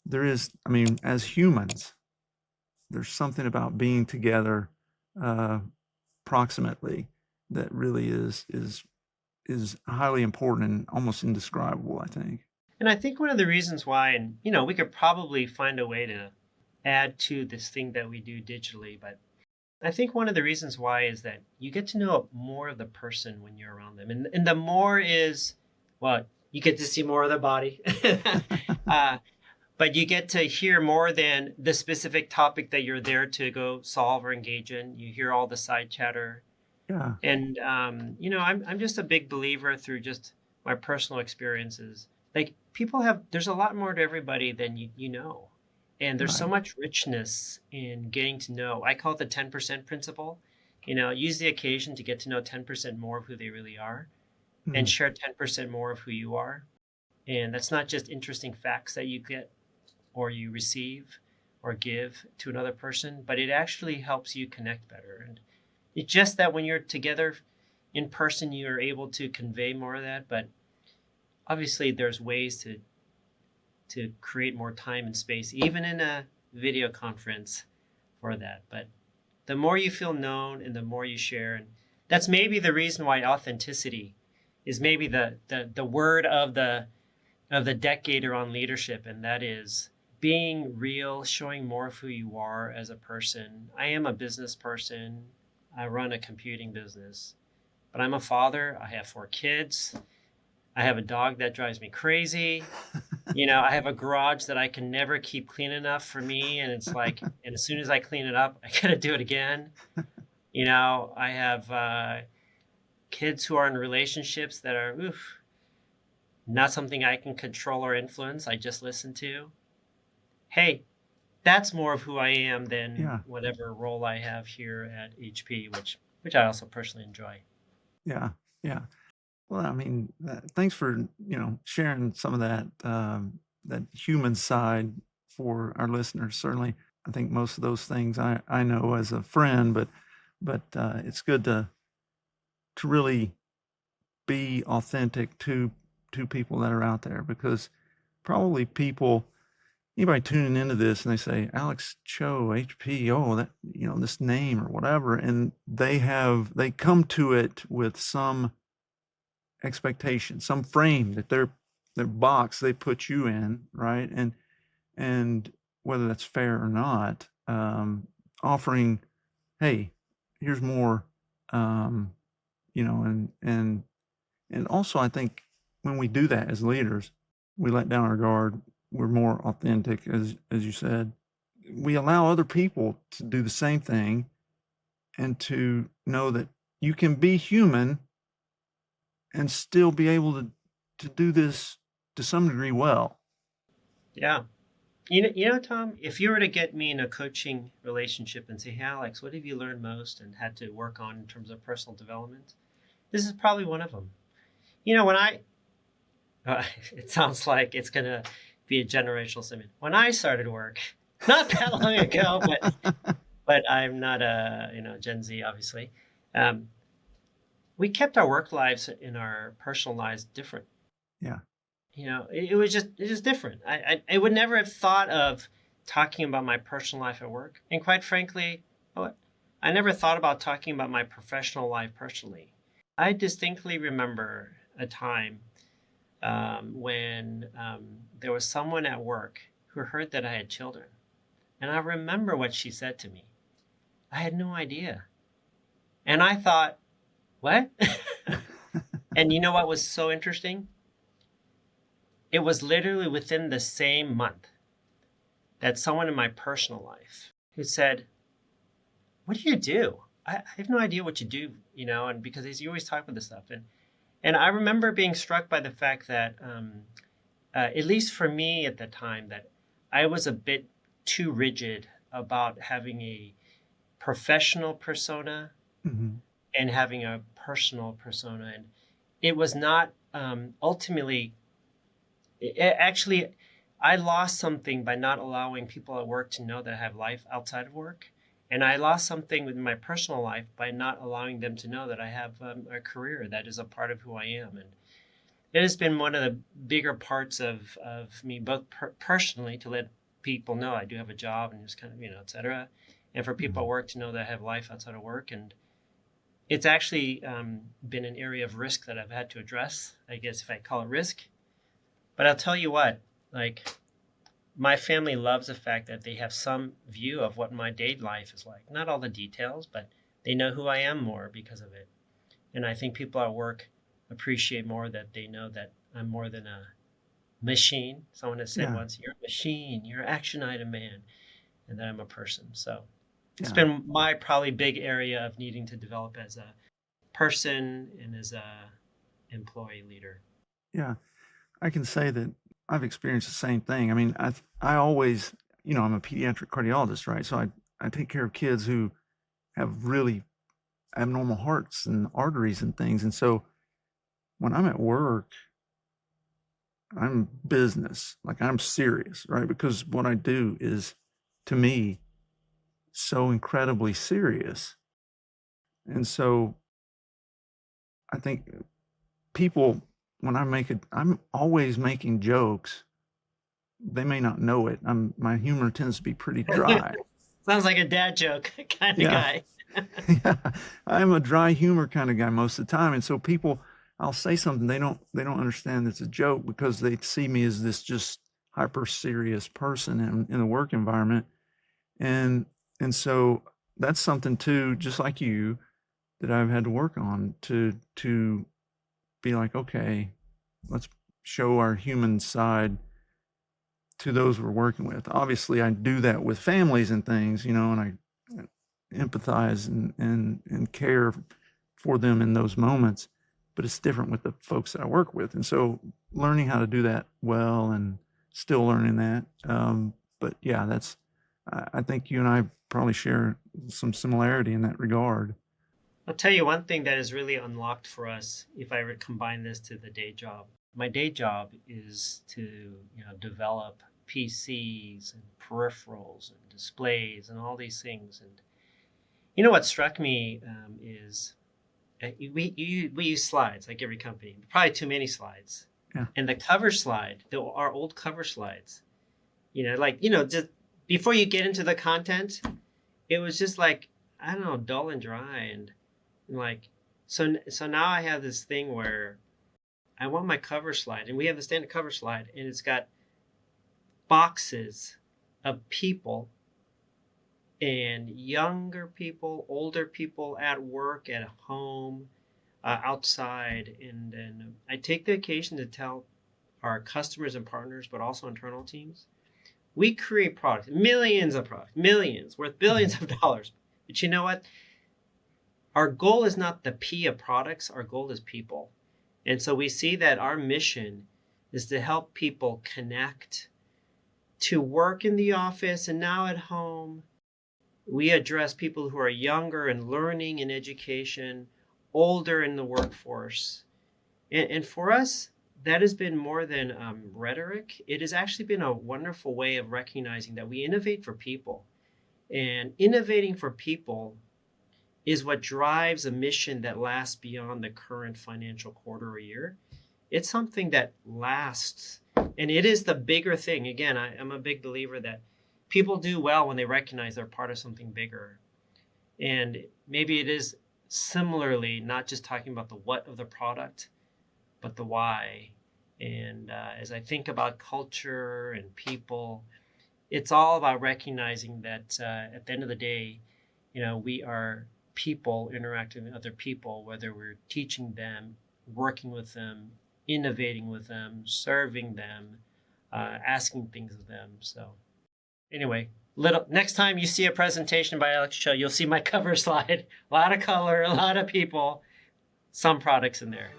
there is, I mean, as humans, there's something about being together uh, proximately that really is highly important and almost indescribable, I think. And I think one of the reasons why, and we could probably find a way to add to this thing that we do digitally, but I think one of the reasons why is that you get to know more of the person when you're around them. And the more is, well, you get to see more of their body. uh, but you get to hear more than the specific topic that you're there to go solve or engage in. You hear all the side chatter. Yeah, And I'm just a big believer through just my personal experiences. Like people have, there's a lot more to everybody than you know, and there's so right. much richness in getting to know. I call it the 10% principle. Use the occasion to get to know 10% more of who they really are, and Mm, share 10% more of who you are. And that's not just interesting facts that you get or you receive or give to another person, but it actually helps you connect better. And it's just that when you're together in person, you're able to convey more of that. But obviously, there's ways to create more time and space, even in a video conference, for that. But the more you feel known and the more you share, and that's maybe the reason why authenticity is maybe the word of the decade around leadership, and that is being real, showing more of who you are as a person. I am a business person. I run a computing business, but I'm a father. I have 4 kids. I have a dog that drives me crazy. I have a garage that I can never keep clean enough for me. And it's like, and as soon as I clean it up, I got to do it again. I have kids who are in relationships that are not something I can control or influence. I just listen to. Hey, that's more of who I am than yeah, whatever role I have here at HP, which I also personally enjoy. yeah, yeah. Well, I mean, thanks for sharing some of that that human side for our listeners. Certainly, I think most of those things I know as a friend, but it's good to really be authentic to people that are out there because probably people anybody tuning into this and they say Alex Cho HP, oh, that this name or whatever, and they come to it with some expectation, some frame that their box they put you in, right? And whether that's fair or not, offering, hey, here's more, um, and also I think when we do that as leaders, we let down our guard. We're more authentic, as you said. We allow other people to do the same thing and to know that you can be human and still be able to do this to some degree well. Yeah. Tom, if you were to get me in a coaching relationship and say, hey, Alex, what have you learned most and had to work on in terms of personal development? This is probably one of them. When it sounds like it's going to be a generational statement. When I started work, not that long ago, but I'm not a, Gen Z, obviously. Um, we kept our work lives and our personal lives different. Yeah. It was different. I would never have thought of talking about my personal life at work. And quite frankly, what I never thought about talking about my professional life personally. I distinctly remember a time when there was someone at work who heard that I had children. And I remember what she said to me. I had no idea. And I thought, what? And you know what was so interesting? It was literally within the same month that someone in my personal life who said, what do you do? I have no idea what you do, and because you always talk about this stuff. And I remember being struck by the fact that, at least for me at the time, that I was a bit too rigid about having a professional persona Hmm. and having a personal persona. And it was not ultimately, actually, I lost something by not allowing people at work to know that I have life outside of work. And I lost something within my personal life by not allowing them to know that I have a career that is a part of who I am. It has been one of the bigger parts of me, both personally, to let people know I do have a job and just kind of, et cetera. And for people at work to know that I have life outside of work. And it's actually been an area of risk that I've had to address, I guess, if I call it risk. But I'll tell you what, like, my family loves the fact that they have some view of what my day life is like. Not all the details, but they know who I am more because of it. And I think people at work appreciate more that they know that I'm more than a machine. Someone has said Yeah. once, "You're a machine, you're an action item man," and that I'm a person. So it's Yeah. been my probably big area of needing to develop as a person and as a employee leader. Yeah. I can say that I've experienced the same thing. I mean, I always, I'm a pediatric cardiologist, right? So I take care of kids who have really abnormal hearts and arteries and things. And so when I'm at work, I'm business, like I'm serious, right? Because what I do is, to me, so incredibly serious. And so I think people, when I make it, I'm always making jokes. They may not know it. My humor tends to be pretty dry. Sounds like a dad joke kind of Yeah. guy. Yeah. I'm a dry humor kind of guy most of the time. And so people, I'll say something, they don't understand it's a joke because they see me as this just hyper serious person in a work environment. And and so that's something too, just like you, that I've had to work on to be like, okay, let's show our human side to those we're working with. Obviously, I do that with families and things, and I empathize and care for them in those moments. But it's different with the folks that I work with, and so learning how to do that well and still learning that. But yeah, I think you and I probably share some similarity in that regard. I'll tell you one thing that is really unlocked for us if I combine this to the day job. My day job is to, develop PCs and peripherals and displays and all these things. And what struck me is we use slides like every company, probably too many slides. Yeah. And the cover slide, our old cover slides, just before you get into the content, it was just like, I don't know, dull and dry. And like, so now I have this thing where I want my cover slide, and we have the standard cover slide, and it's got boxes of people and younger people, older people at work, at home, outside. And then I take the occasion to tell our customers and partners, but also internal teams, we create products, millions of products, millions, worth billions of dollars. But you know what? Our goal is not the P of products, our goal is people. And so we see that our mission is to help people connect to work in the office and now at home. We address people who are younger and learning in education, older in the workforce. And for us, that has been more than rhetoric. It has actually been a wonderful way of recognizing that we innovate for people. And innovating for people is what drives a mission that lasts beyond the current financial quarter or year. It's something that lasts. And it is the bigger thing. Again, I'm a big believer that people do well when they recognize they're part of something bigger. And maybe it is similarly not just talking about the what of the product, but the why. And as I think about culture and people, it's all about recognizing that at the end of the day, we are people interacting with other people, whether we're teaching them, working with them, innovating with them, serving them, asking things of them. So anyway, next time you see a presentation by Alex Cho, you'll see my cover slide. A lot of color, a lot of people, some products in there.